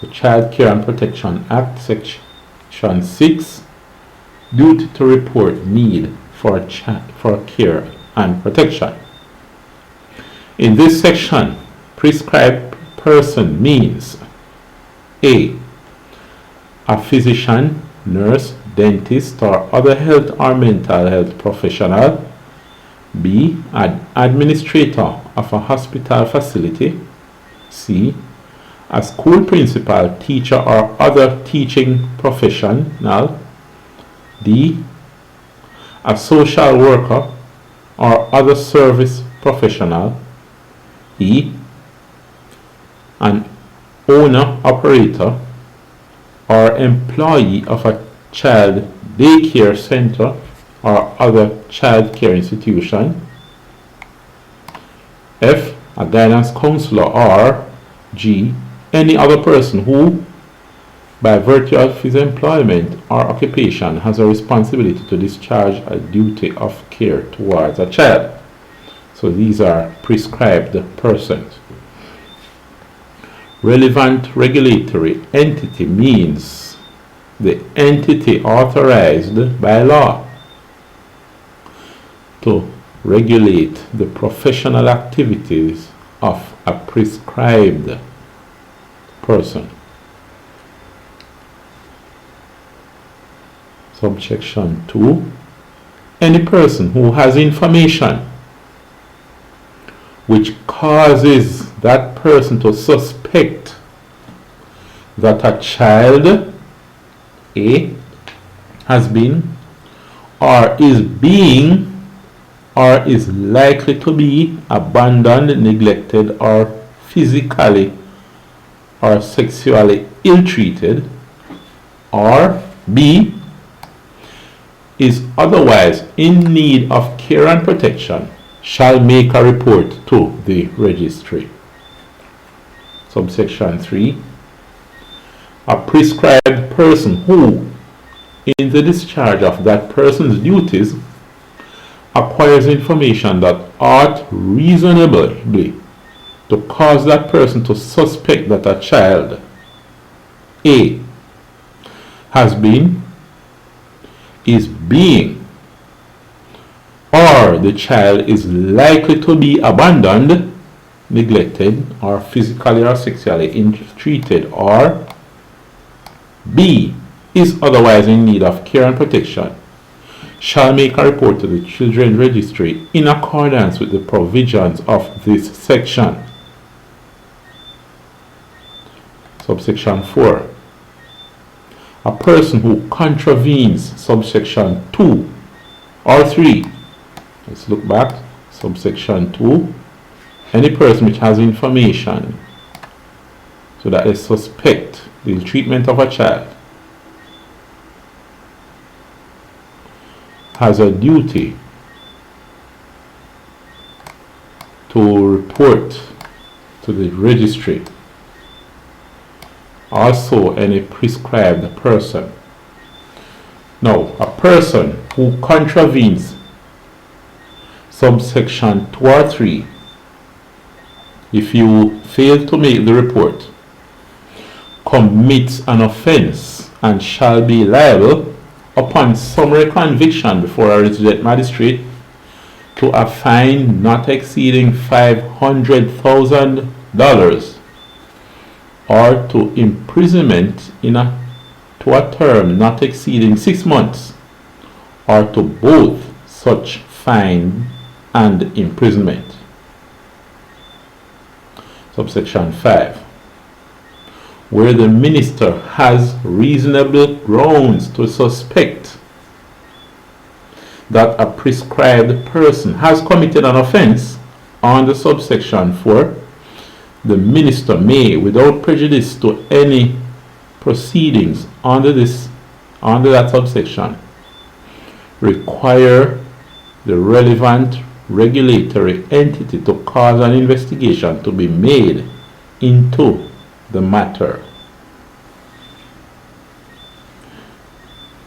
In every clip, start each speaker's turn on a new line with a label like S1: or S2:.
S1: The Child Care and Protection Act, Section 6, duty to report need for care and protection. In this section, prescribed person means A. A physician, nurse, dentist, or other health or mental health professional. B. An administrator of a hospital facility. C. A school principal, teacher, or other teaching professional. D. A social worker or other service professional. E. An owner, operator, or employee of a child daycare center or other child care institution. F. A guidance counselor, or G. Any other person who, by virtue of his employment or occupation, has a responsibility to discharge a duty of care towards a child. So these are prescribed persons. Relevant regulatory entity means the entity authorized by law to regulate the professional activities of a prescribed person. Subsection 2. Any person who has information which causes that person to suspect that a child A has been or is being or is likely to be abandoned, neglected, or physically or sexually ill-treated, or B. is otherwise in need of care and protection, shall make a report to the registry. Subsection 3. A prescribed person who, in the discharge of that person's duties, acquires information that ought reasonably to cause that person to suspect that a child A has been, is being, or the child is likely to be abandoned, neglected, or physically or sexually ill-treated, or B. is otherwise in need of care and protection, shall make a report to the Children's Registry in accordance with the provisions of this section. Subsection 4. A person who contravenes subsection 2 or 3. Let's look back. Subsection 2. Any person which has information so that they suspect the ill-treatment of a child has a duty to report to the registry. Also, any prescribed person. Now, a person who contravenes subsection 2 or 3, if you fail to make the report, commits an offense and shall be liable upon summary conviction before a resident magistrate to a fine not exceeding $500,000 or to imprisonment to a term not exceeding 6 months, or to both such fine and imprisonment. Subsection 5. Where the minister has reasonable grounds to suspect that a prescribed person has committed an offense under subsection 4, the minister may, without prejudice to any proceedings under that subsection, require the relevant regulatory entity to cause an investigation to be made into the matter.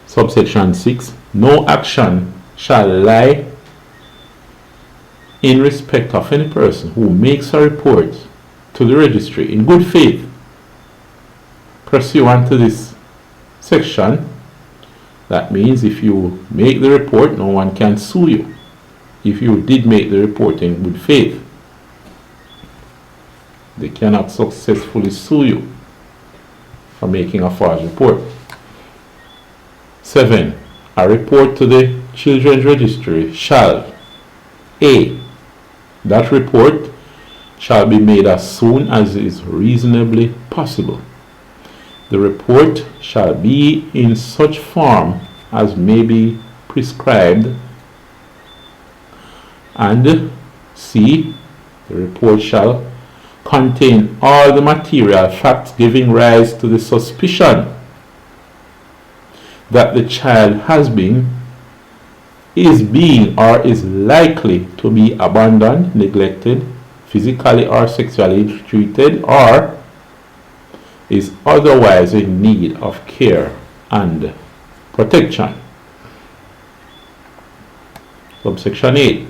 S1: Subsection 6. No action shall lie in respect of any person who makes a report to the registry in good faith pursuant to this section, that means if you make the report, no one can sue you if you did make the report in good faith. They cannot successfully sue you for making a false report. 7. A report to the Children's Registry shall A. That report shall be made as soon as is reasonably possible. The report shall be in such form as may be prescribed, and C. The report shall contain all the material facts giving rise to the suspicion that the child has been, is being, or is likely to be abandoned, neglected, physically or sexually treated, or is otherwise in need of care and protection. Subsection 8.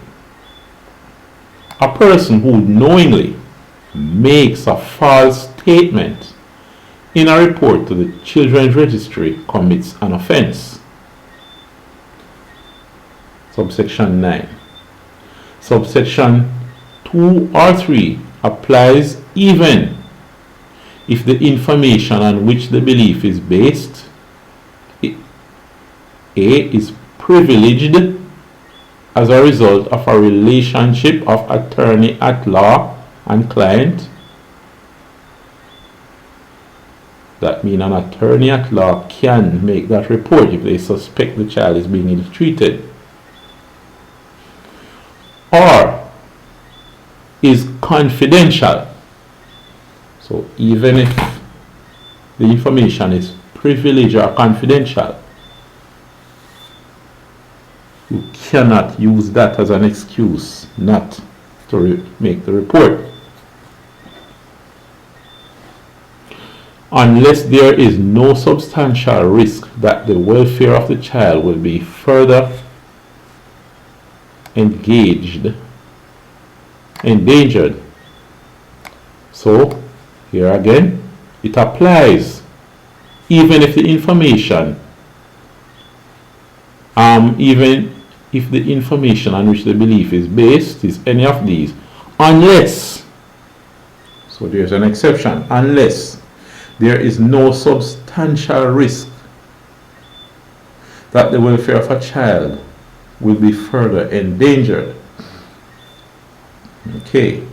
S1: A person who knowingly makes a false statement in a report to the Children's Registry commits an offense. Subsection 9. Subsection 2 or 3 applies even if the information on which the belief is based A. is privileged as a result of a relationship of attorney at law and client. That means an attorney at law can make that report if they suspect the child is being ill-treated. Or is confidential. So even if the information is privileged or confidential, you cannot use that as an excuse not to make the report. Unless there is no substantial risk that the welfare of the child will be further endangered. So here again, it applies even if the information on which the belief is based is any of these, unless, so there's an exception, unless there is no substantial risk that the welfare of a child will be further endangered. Okay.